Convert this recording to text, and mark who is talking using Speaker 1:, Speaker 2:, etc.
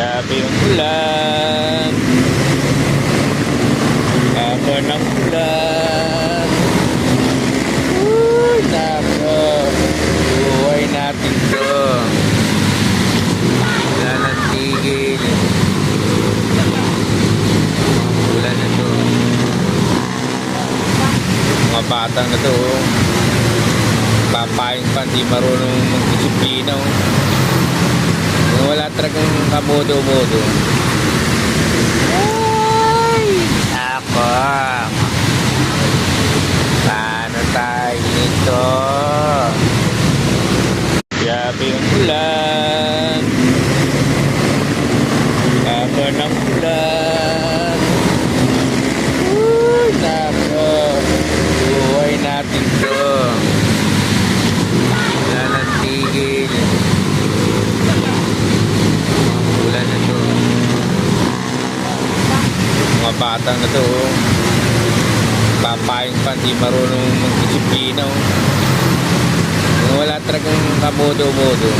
Speaker 1: Grabe yung ulan. Haba ng ulan. Uy, nako. Buhay natin to. Wala nang tigil. Ulan na to. Mga batang na to. Papayin pa, di marunong magdisiplina. Wala talagang kamodo-modo. Ay! Ako! Paano tayo nito? Grabe yung ulan. Haba ng ulan. Uy, nako. Buhay natin to. Wala nang tigil. Ulan na to. Mga batang na to. Papayin pa, di marunong magdisiplina. Wala talagang kamodo-modo.